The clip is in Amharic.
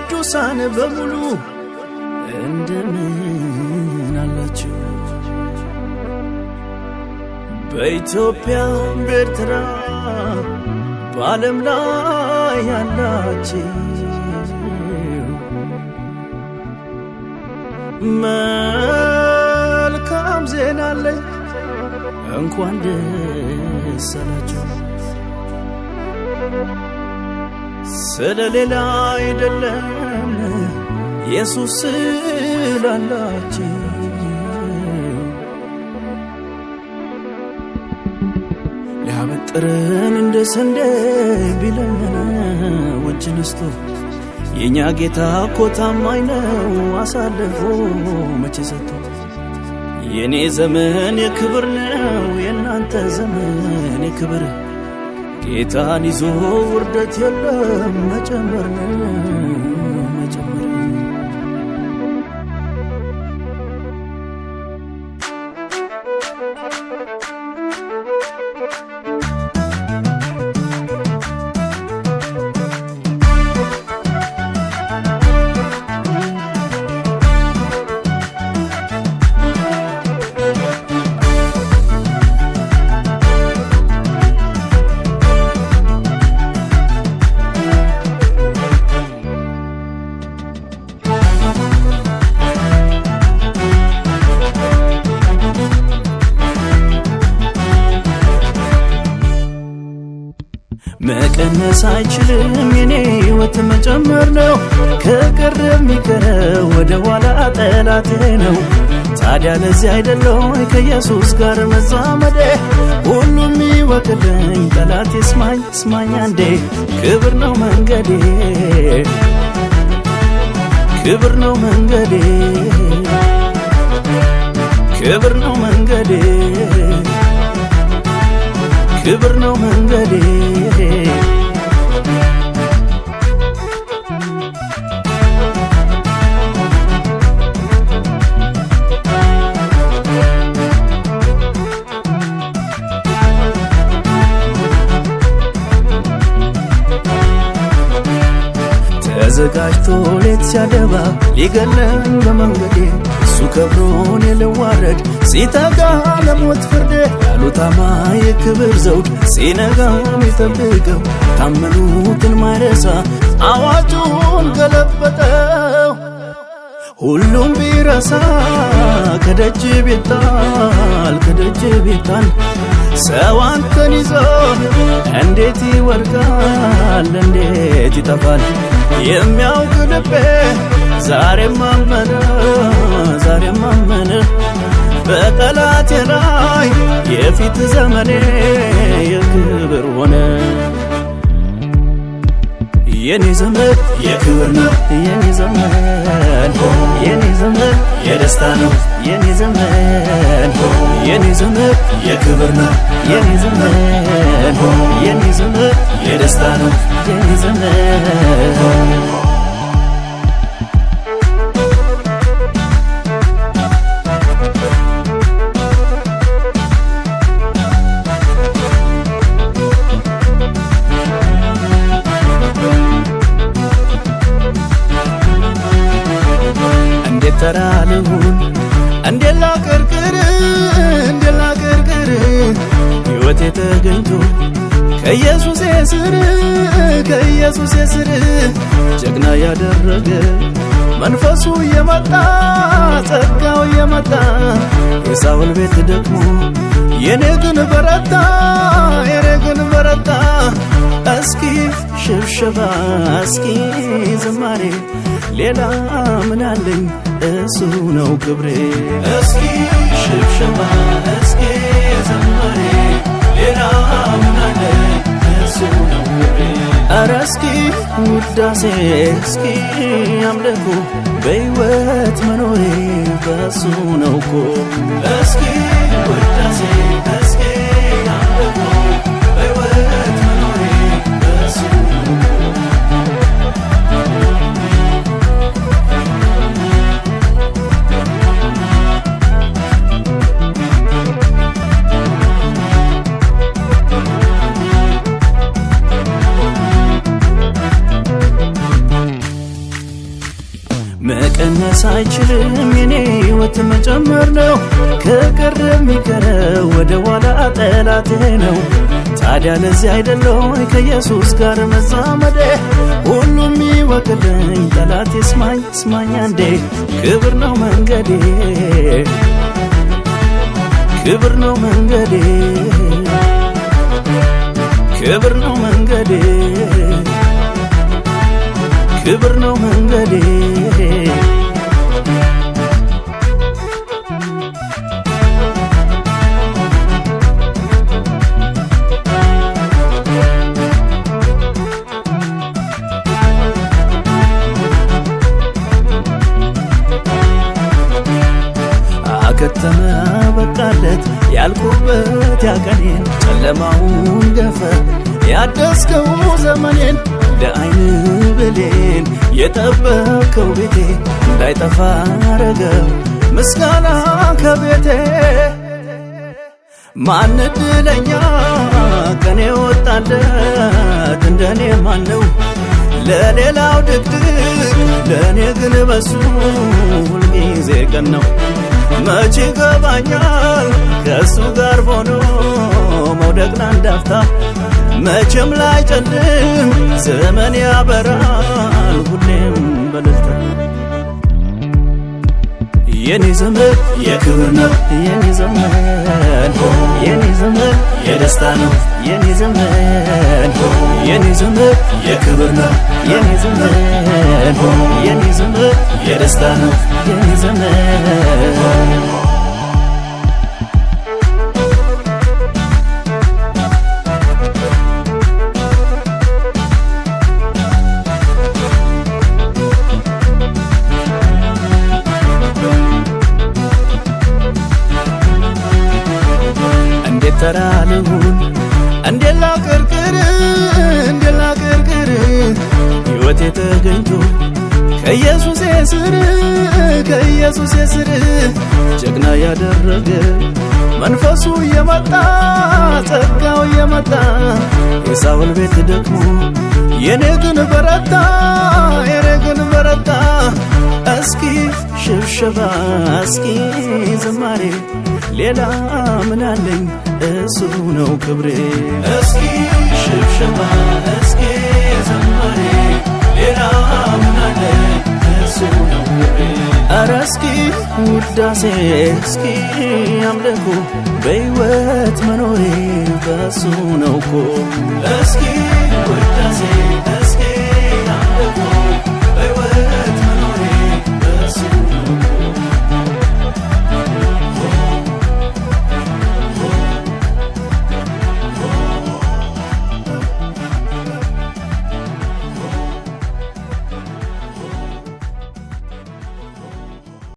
ቅዱሳን በሙሉ እንደምን አላችሁ? በኢትዮጵያ በኤርትራ በዓለም ላይ ያላችሁ መልካም ዜና አለኝ እንኳን ደስ አላችሁ። ስለሌላ አይደለም ኢየሱስ ስላላችሁ ሊያበጥረን እንደ ስንዴ ቢለምን እጅ ነስቶ የኛ ጌታ እኮ ታማኝ ነው አሳልፎ መቼ ሰጥቶ። የኔ ዘመን የክብር ነው የናንተ ዘመን የክብር ጌታን ይዞ ውርደት የለም መጨመር ነው መጨመር። መቀነስ አይችልም የኔ ሕይወት መጨመር ነው። ከቀረ የሚቀረው ወደ ኋላ ጠላቴ ነው። ታዲያ ለዚህ አይደለው ከኢየሱስ ጋር መዛመዴ። ሁሉም ይወቅልኝ ጠላቴ ስማኝ ስማኝ አንዴ። ክብር ነው መንገዴ ክብር ነው መንገዴ ክብር ነው መንገዴ ክብር ነው መንገዴ። ተዘጋጅቶ ሌት ሲያደባ ሊገለን በመንገዴ እሱ ከብሮን የለዋረድ ሲተጋ ለሞት ፍርድ ያሉታማ የክብር ዘውድ ሲነጋ የሚጠብቀው ታመኑትን ማይረሳ አዋጁን ገለበጠው። ሁሉም ቢረሳ ከደጅ ቤጣል ከደጅ ቤጣል ሰው አንተን ይዞ እንዴት ይወርቃል እንዴት ይጠፋል? የሚያውቅ ልቤ ዛሬም አመነ በጠላቴ ላይ የፊት ዘመኔ የክብር ሆነ። የኔ ዘመን የክብር ነው የኔ ዘመን የኔ ዘመን የደስታ ነው የኔ ዘመን የኔ ዘመን የክብር ነው የኔ ዘመን የኔ ዘመን የደስታ ነው የኔ ዘመን። ተራልሁን እንዴላ ቅርቅር ሕይወቴ ተገኝቶ ከኢየሱስ ስር ጀግና ያደረገ መንፈሱ የመጣ ጸጋው የመጣ የሳውል ቤት ደግሞ የኔ ግን በረታ እስኪ ሽብሸባ እስኪ ዝማሬ ሌላ ምን አለኝ እሱ ነው ክብሬ። እስኪ ሽብሸባ እስኪ ዝማሬ ሌላ ምን አለኝ እሱ ነው ክብሬ። ኧረ እስኪ ውዳሴ እስኪ አምልኮ በሕይወት መኖሬ በሱ ነው እኮ። እስኪ ውዳሴ እስኪ አምልኮ በሕይወት መኖሬ በሱ ነው እኮ። መቀነስ አይችልም የኔ ሕይወት መጨመር ነው። ከቀረ የሚቀረው ወደ ኋላ ጠላቴ ነው። ታዲያ ለዚህ አይደለው ከኢየሱስ ጋር መዛመዴ። ሁሉም ይወቅልኝ ጠላቴ ስማኝ ስማኝ አንዴ። ክብር ነው መንገዴ ክብር ነው መንገዴ ክብር ነው መንገዴ ክብር ነው መንገዴ። አከተመ በቃለት ያልኩበት ያቀኔን ጨለማውን ገፈ ያደስከው ዘመኔን ለዓይን ብሌን የጠበከው ቤቴ እንዳይጠፋ አረገው ምስጋና ከቤቴ። ማን እድለኛ ቀኔ ወጣለት እንደኔ ማነው? ለሌላው ድቅድቅ ለእኔ ግን በሱ ሁልጊዜ ቀን ነው። መቼ ገባኛል ከእሱ ጋር ሆኖ መውደቅ ላንዳፍታ መቼም ላይ ጨልም ዘመን ያበራል ሁሌም በልልታ። የኔ ዘመን የክብር ነው የኔ ዘመን የኔ ዘመን የደስታ ነው የኔ ዘመን የኔ ዘመን የክብር ነው የኔ ዘመን የኔ ዘመን የደስታ ነው የኔ ዘመን። ተራልሁን እንዴላ ቅርቅር ሕይወቴ ተገኝቶ ከኢየሱስ ስር ጀግና ያደረገ መንፈሱ የመጣ ጸጋው የመጣ የሳውል ቤት ደክሞ የኔ ግን በረታ የኔ ግን በረታ። እስኪ ሽብሸባ እስኪ ዝማሬ ሌላ ምን አለኝ እሱ ነው ክብሬ። እስኪ ሽብሸባ እስኪ ዝማሬ ሌላ ምን አለኝ እሱ ነው ክብሬ። ኧረ እስኪ ውዳሴ እስኪ አምልኮ በሕይወት መኖሬ በሱ ነው እኮ። እስኪ